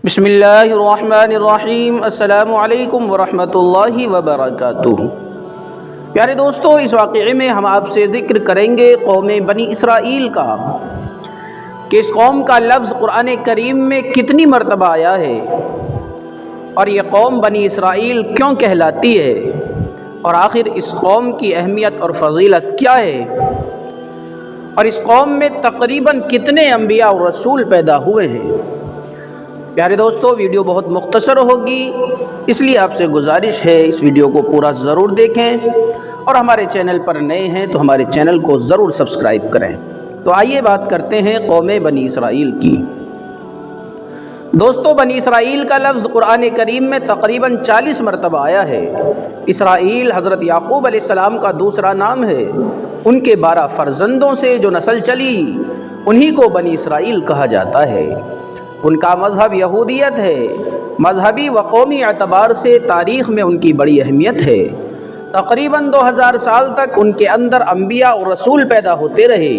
بسم اللہ الرحمن الرحیم۔ السلام علیکم ورحمۃ اللہ وبرکاتہ۔ پیارے دوستو، اس واقعے میں ہم آپ سے ذکر کریں گے قوم بنی اسرائیل کا، کہ اس قوم کا لفظ قرآن کریم میں کتنی مرتبہ آیا ہے، اور یہ قوم بنی اسرائیل کیوں کہلاتی ہے، اور آخر اس قوم کی اہمیت اور فضیلت کیا ہے، اور اس قوم میں تقریباً کتنے انبیاء اور رسول پیدا ہوئے ہیں۔ پیارے دوستو، ویڈیو بہت مختصر ہوگی، اس لیے آپ سے گزارش ہے اس ویڈیو کو پورا ضرور دیکھیں، اور ہمارے چینل پر نئے ہیں تو ہمارے چینل کو ضرور سبسکرائب کریں۔ تو آئیے بات کرتے ہیں قوم بنی اسرائیل کی۔ دوستو، بنی اسرائیل کا لفظ قرآن کریم میں تقریباً 40 مرتبہ آیا ہے۔ اسرائیل حضرت یعقوب علیہ السلام کا دوسرا نام ہے۔ ان کے 12 فرزندوں سے جو نسل چلی، انہی کو بنی اسرائیل کہا جاتا ہے۔ ان کا مذہب یہودیت ہے۔ مذہبی و قومی اعتبار سے تاریخ میں ان کی بڑی اہمیت ہے۔ تقریباً 2000 سال تک ان کے اندر انبیاء اور رسول پیدا ہوتے رہے،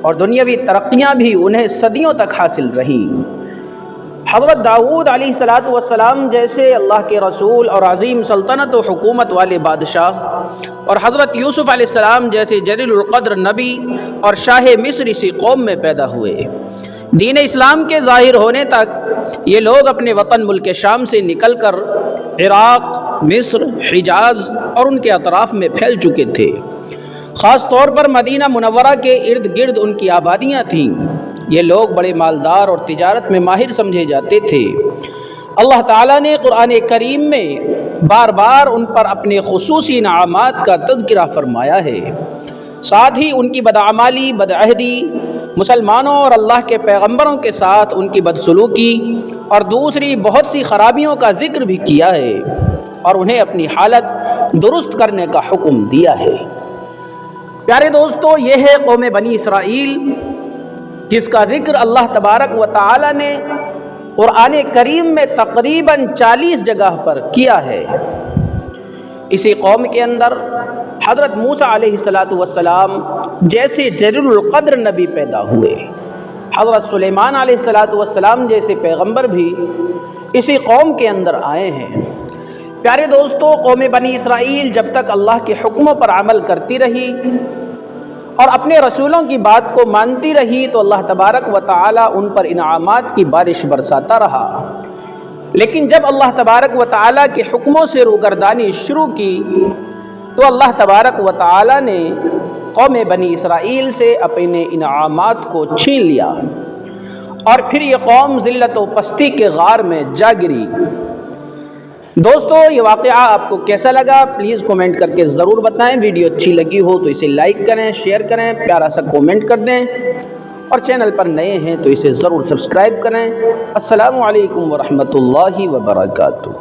اور دنیاوی ترقیاں بھی انہیں صدیوں تک حاصل رہیں۔ حضرت داؤد علیہ السلام جیسے اللہ کے رسول اور عظیم سلطنت و حکومت والے بادشاہ، اور حضرت یوسف علیہ السلام جیسے جلیل القدر نبی اور شاہ مصر اسی قوم میں پیدا ہوئے۔ دین اسلام کے ظاہر ہونے تک یہ لوگ اپنے وطن ملک شام سے نکل کر عراق، مصر، حجاز اور ان کے اطراف میں پھیل چکے تھے۔ خاص طور پر مدینہ منورہ کے ارد گرد ان کی آبادیاں تھیں۔ یہ لوگ بڑے مالدار اور تجارت میں ماہر سمجھے جاتے تھے۔ اللہ تعالیٰ نے قرآن کریم میں بار بار ان پر اپنے خصوصی انعامات کا تذکرہ فرمایا ہے۔ ساتھ ہی ان کی بدعمالی، بدعہدی، مسلمانوں اور اللہ کے پیغمبروں کے ساتھ ان کی بدسلوکی اور دوسری بہت سی خرابیوں کا ذکر بھی کیا ہے، اور انہیں اپنی حالت درست کرنے کا حکم دیا ہے۔ پیارے دوستو، یہ ہے قوم بنی اسرائیل، جس کا ذکر اللہ تبارک و تعالی نے قرآن کریم میں تقریباً 40 جگہ پر کیا ہے۔ اسی قوم کے اندر حضرت موسیٰ علیہ السلام جیسے جلیل القدر نبی پیدا ہوئے۔ حضرت سلیمان علیہ السلام جیسے پیغمبر بھی اسی قوم کے اندر آئے ہیں۔ پیارے دوستو، قوم بنی اسرائیل جب تک اللہ کے حکموں پر عمل کرتی رہی اور اپنے رسولوں کی بات کو مانتی رہی، تو اللہ تبارک و تعالی ان پر انعامات کی بارش برساتا رہا۔ لیکن جب اللہ تبارک و تعالی کے حکموں سے روگردانی شروع کی، تو اللہ تبارک و تعالی نے قوم بنی اسرائیل سے اپنے انعامات کو چھین لیا، اور پھر یہ قوم ذلت و پستی کے غار میں جا گری۔ دوستو، یہ واقعہ آپ کو کیسا لگا پلیز کومنٹ کر کے ضرور بتائیں۔ ویڈیو اچھی لگی ہو تو اسے لائک کریں، شیئر کریں، پیارا سا کومنٹ کر دیں، اور چینل پر نئے ہیں تو اسے ضرور سبسکرائب کریں۔ السلام علیکم ورحمۃ اللہ وبرکاتہ۔